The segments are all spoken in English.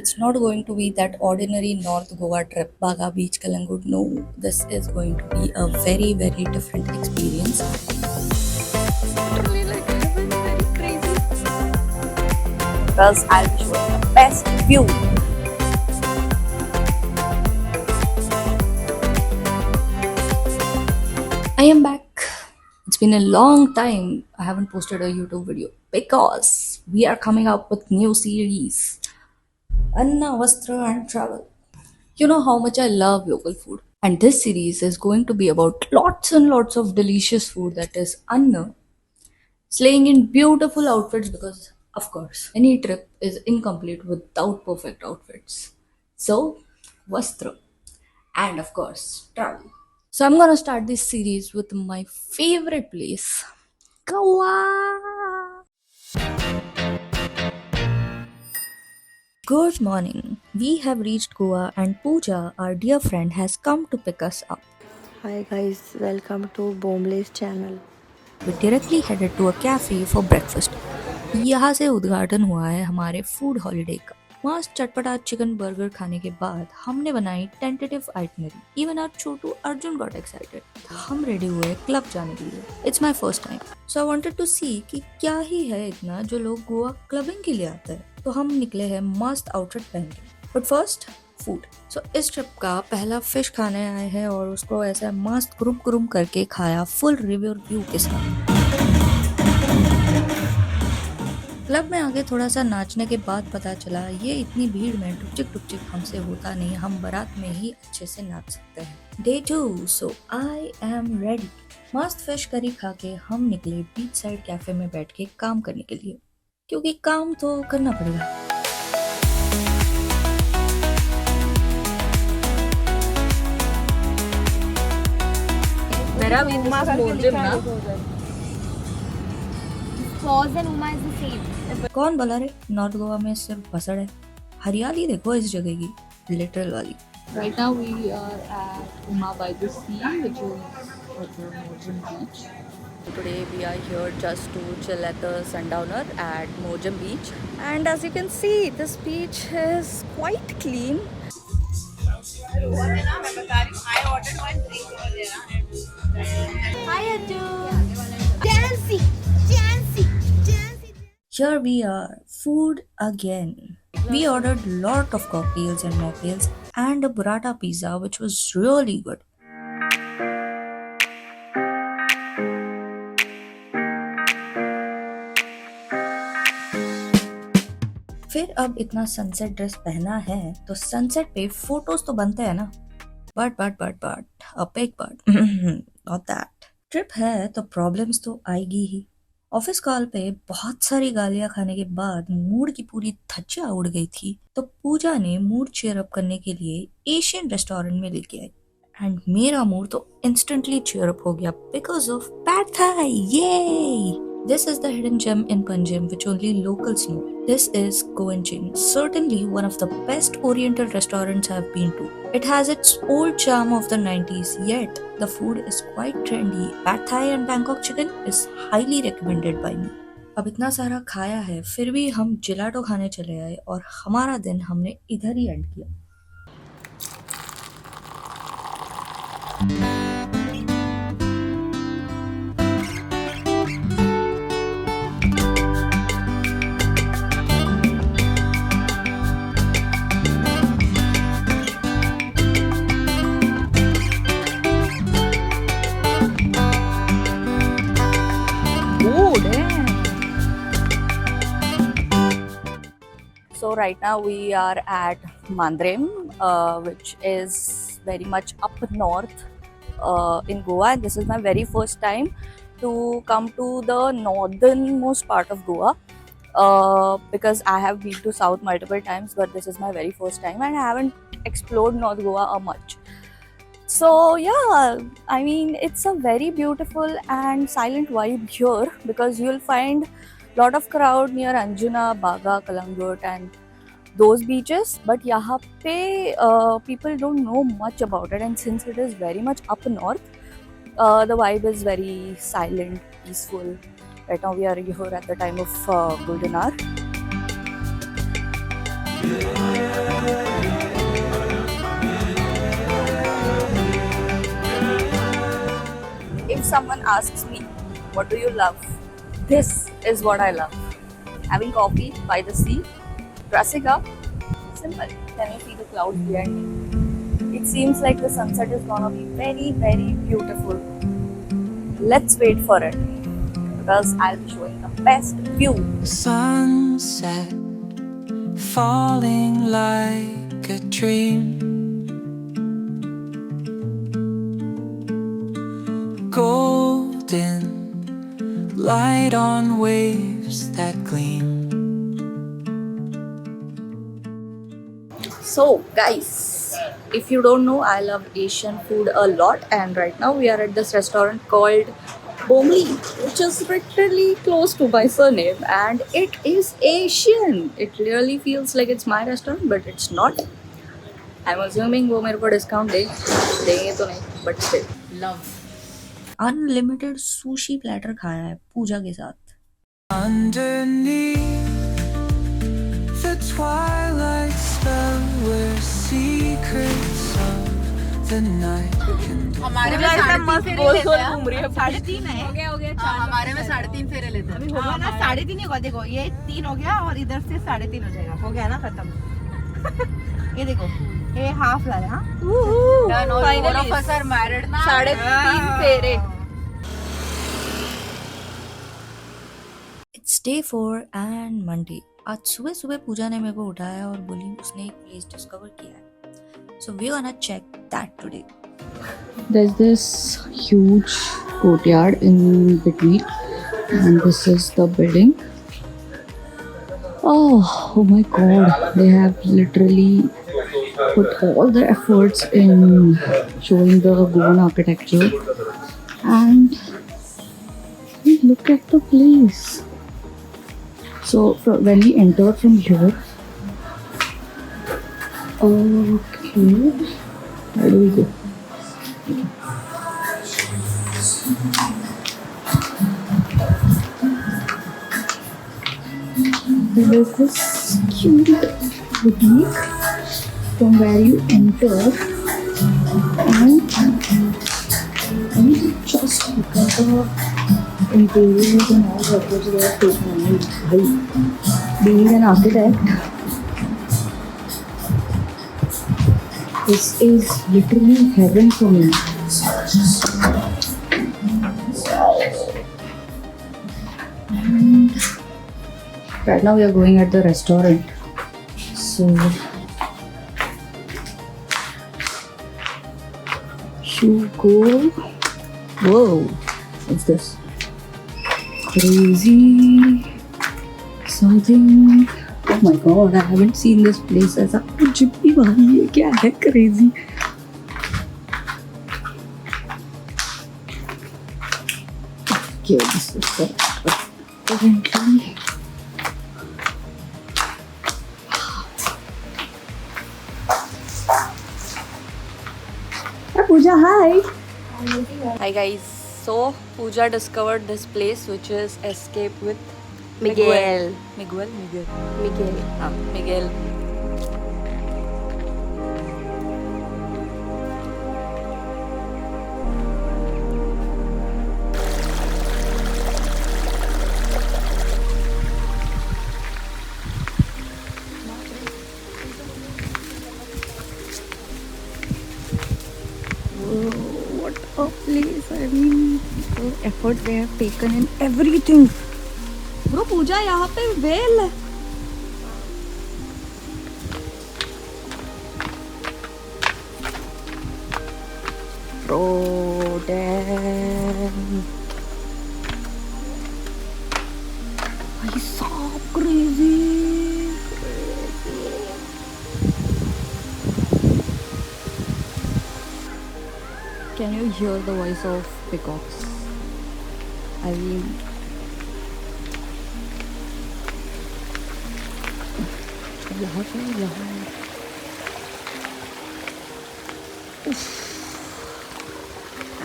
it's not going to be that ordinary North Goa trip, Baga Beach, Kalangut. No, this is going to be a very, very different experience. Literally, like heaven, very crazy. Because I'll be showing the best view. I am back. It's been a long time I haven't posted a YouTube video because we are coming up with new series. Anna, Vastra and Travel. You know how much I love local food. And this series is going to be about lots and lots of delicious food that is Anna slaying in beautiful outfits because, of course, any trip is incomplete without perfect outfits. So, Vastra and, of course, travel. So, I'm gonna start this series with my favorite place, Goa. Good morning. We have reached Goa and Pooja, our dear friend, has come to pick us up. Hi guys, welcome to Bomlay's channel. We directly headed to a cafe for breakfast. यहाँ से उद्घाटन हुआ है हमारे food holiday का। मस्त चटपटा chicken burger खाने के बाद हमने बनाई टेंटेटिव आइटनरी। इवन आवर छोटू अर्जुन गॉट एक्साइटेड। हम रेडी हुए क्लब जाने के लिए। It's my first time, so I wanted to see कि क्या ही है इतना जो लोग गोवा क्लबिंग के लिए आते हैं। तो हम निकले हैं मस्त आउटफिट पहन के। But first food. सो इस ट्रिप का पहला फिश खाने आए हैं और उसको ऐसा मस्त कुरुम कुरुम करके खाया फुल रिव्यू व्यू के साथ। क्लब में आगे थोड़ा सा नाचने के बाद पता चला ये इतनी भीड़ में टुकचिक टुकचिक हमसे होता नहीं, हम बारात में ही अच्छे से नाच सकते हैं। Day 2, so I am ready. मस्त फिश करी खा के हम निकले बीच साइड कैफे में बैठ के काम करने के लिए, क्योंकि काम तो करना पड़ेगा। मेरा भी मोजिम ना Pause and Uma is the same. कौन बोला रे नॉर्थ गोवा में सिर्फ बसड़ है? हरियाली देखो इस जगह की, लिटरल वाली। Right now we are at Uma by the sea, which is the Mojan beach. Today we are here just to chill at the sundowner at Mojam Beach, and as you can see this beach is quite clean. Hi Arjun! Dancing! Dancing! Dancing! Here we are, food again. We ordered lot of cocktails and mocktails and a burrata pizza which was really good. फिर अब इतना sunset dress पहना है तो sunset पे photos तो बनते हैं ना। But a big but not that. Trip है तो प्रॉब्लम्स तो आएगी ही। ऑफिस कॉल पे बहुत सारी गालियां खाने के बाद मूड की पूरी धज्जियां उड़ गई थी, तो पूजा ने मूड चेयर अप करने के लिए एशियन रेस्टोरेंट में लेके आई एंड मेरा मूड तो इंस्टेंटली चेयर अप हो गया बिकॉज ऑफ पैड थाई। ये This is the hidden gem in Panjim which only locals know. This is Goenjin, certainly one of the best oriental restaurants I've been to. It has its old charm of the 90s, yet the food is quite trendy. Pad Thai and Bangkok chicken is highly recommended by me. अब इतना सारा खाया है फिर भी हम जिलाटो खाने चले आए और हमारा दिन हमने इधर ही एंड किया। So right now we are at Mandrem, which is very much up north in Goa. And this is my very first time to come to the northernmost part of Goa because I have been to south multiple times, but this is my very first time and I haven't explored North Goa much. So yeah, I mean it's a very beautiful and silent vibe here because you'll find lot of crowd near Anjuna, Baga, Kalangut and those beaches, but यहाँ पे people don't know much about it, and since it is very much up north, the vibe is very silent, peaceful. Right now we are here at the time of golden hour. someone asks me, what do you love? This is what I love. Having coffee by the sea, dressing up, simple. Can you see the clouds behind me? It seems like the sunset is gonna be very, very beautiful. Let's wait for it because I'll be showing the best view. Sunset falling like a dream, golden light on waves that gleam. So guys, if you don't know, I love Asian food a lot, and right now we are at this restaurant called Bomli, which is literally close to my surname, and it is Asian. It really feels like it's my restaurant, but it's not. I'm assuming वो मेरे को discount देंगे तो नहीं, but still. Love. Unlimited sushi platter खाया है पूजा के साथ. Underneath the twilight spell where secrets of the night can हमारे में 3.5 फेरे लेते हैं. 3.5 है. हो गया. हमारे में 3.5 फेरे लेते हैं. अभी होगा ना 3.5 ही होगा. देखो ये 3 हो गया और इधर से 3.5 हो जाएगा. हो गया ना खत्म. ये देखो ये हाफ ला रहा. All of us are married ना. 3.5 फेरे. It's day 4 and Monday. आज सुबह सुबह पूजा ने मेरे को उठाया और बोली उसने एक प्लेस डिस्कवर किया है. So we're gonna check that today. There's this huge courtyard in between, and this is the building. Oh my god, they have literally put all the efforts in showing the Goan architecture, and look at the place. So when we enter from here, okay, where do we go? There is this cute boutique from where you enter, and just look at the interiors and all that which they are taking on. Being an architect, this is literally heaven for me. And right now we are going at the restaurant. So you go. Whoa, what's this? Crazy something. Oh my god, I haven't seen this place. ऐसा कुछ भी भाई ये क्या है? Crazy. Okay, this is the currently. Pooja, hi. Hi guys. So Pooja discovered this place which is Escape with Miguel. Miguel. Miguel. Miguel. What a place. I mean, the effort they have taken in everything. Bro, Pooja, यहाँ पे whale है. Bro, damn. भाई साहब crazy. Can you hear the voice of peacocks? I mean, यहाँ पे यहाँ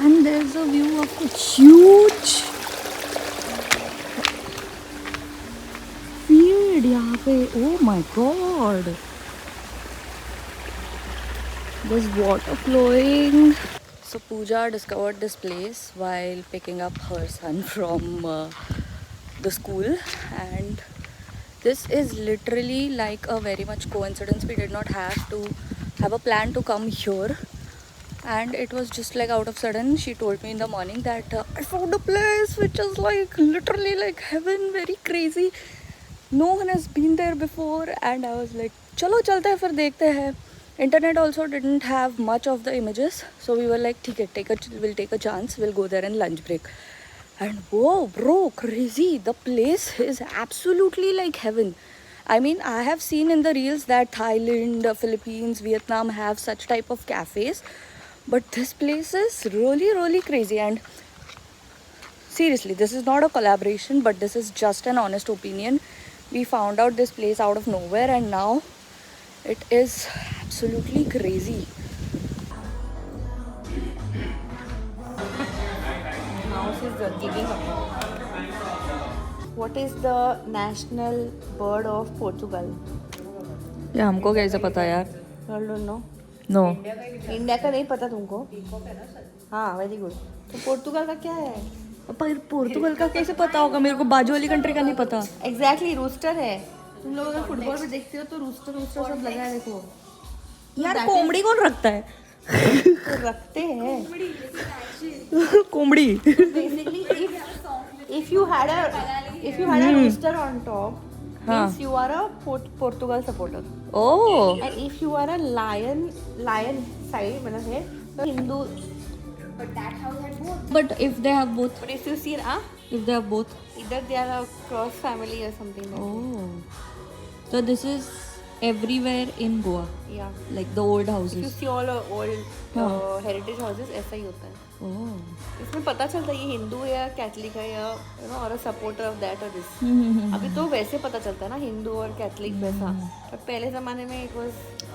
and there's a view of a huge field यहाँ पे. Oh my god, there's water flowing. So Pooja discovered this place while picking up her son from the school, and this is literally like a very much coincidence. We did not have to have a plan to come here, and it was just like out of sudden she told me in the morning that I found a place which is like literally like heaven, very crazy, no one has been there before. And I was like chalo chalte hai, fir dekhte hai. Internet also didn't have much of the images, so we were like ठीक है, we'll take a chance, we'll go there in lunch break. And whoa bro, crazy, the place is absolutely like heaven. I mean, I have seen in the reels that Thailand, Philippines, Vietnam have such type of cafes, but this place is really crazy. And seriously, this is not a collaboration, but this is just an honest opinion. We found out this place out of nowhere, and now it is absolutely crazy. Mouse is giving up. What is the national bird of Portugal? ये हमको कैसे पता यार? I don't know. No. India का नहीं पता तुमको? हाँ, वेरी गुड. तो पोर्तुगल का क्या है? पर पोर्तुगल का कैसे पता होगा? मेरे को बाजू वाली कंट्री का नहीं पता. एग्जैक्टली रूस्टर है. तुम लोग अगर फुटबॉल में देखते हो तो रूस्टर सब लगा है, देखो. यार कोमड़ी कौन रखता है? तो रखते हैं. कोमड़ी. Basically, if you had a rooster on top, means you are a Portugal supporter. Oh. And if you are a lion side, मतलब है तो Hindu. But if they have both. But if you see, If they have both. either they are a cross family or something. Like Oh. So this is everywhere in Goa. Yeah. Like the old If you houses. see all old heritage houses, ऐसा ही होता है. Oh. इसमें पता चलता है ये हिंदू है या कैथलिक है या और सपोर्टर ऑफ दैट और दिस. अभी तो वैसे पता चलता है ना, हिंदू और कैथलिक वैसा. पर पहले जमाने में इट वाज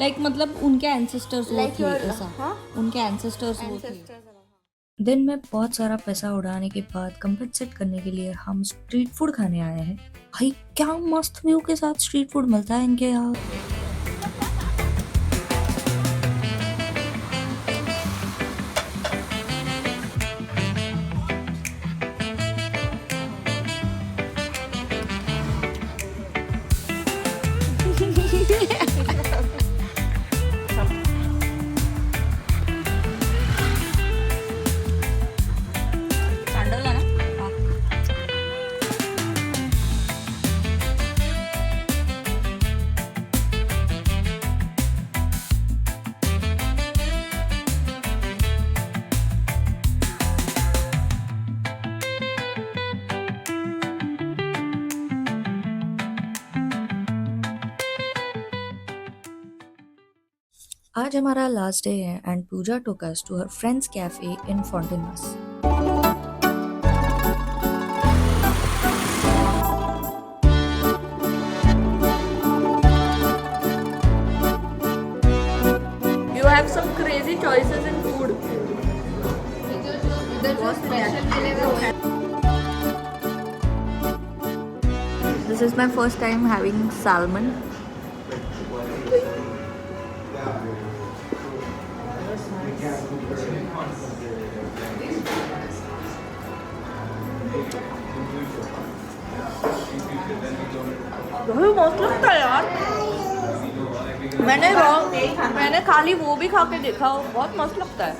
लाइक मतलब उनके एंसेस्टर्स वो Like थे your- ऐसा. हाँ? उनके एंसेस्टर्स वो थे. ancestors. दिन में बहुत सारा पैसा उड़ाने के बाद कंपेंसेट करने के लिए हम स्ट्रीट फूड खाने आए हैं. भाई क्या मस्त व्यू के साथ स्ट्रीट फूड मिलता है इनके यहाँ. आज हमारा लास्ट डे है and Puja took us to her friends cafe in Fontainhas. You have some crazy choices in food. This is my first time having salmon. मस्त लगता है यार. मैंने खाली वो भी खा के देखा, बहुत मस्त लगता है.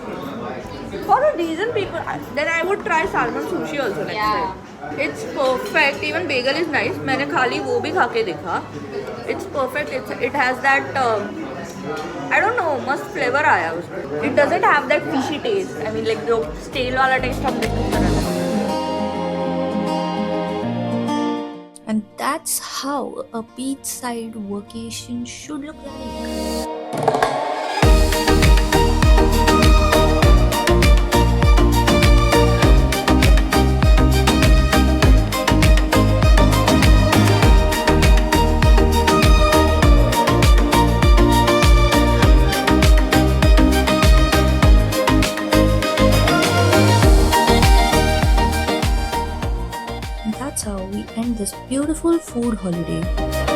For a reason people, then I would try salmon sushi also next time. It's perfect. Even bagel is nice. मैंने खाली वो भी खा के देखा. It's perfect. It has that I don't know, मस्त फ्लेवर आया उसमें. It doesn't have that fishy taste. I mean like जो स्टेल वाला टेस्ट हम देखते हैं. And that's how a beachside vacation should look like. And that's how we end this beautiful food holiday.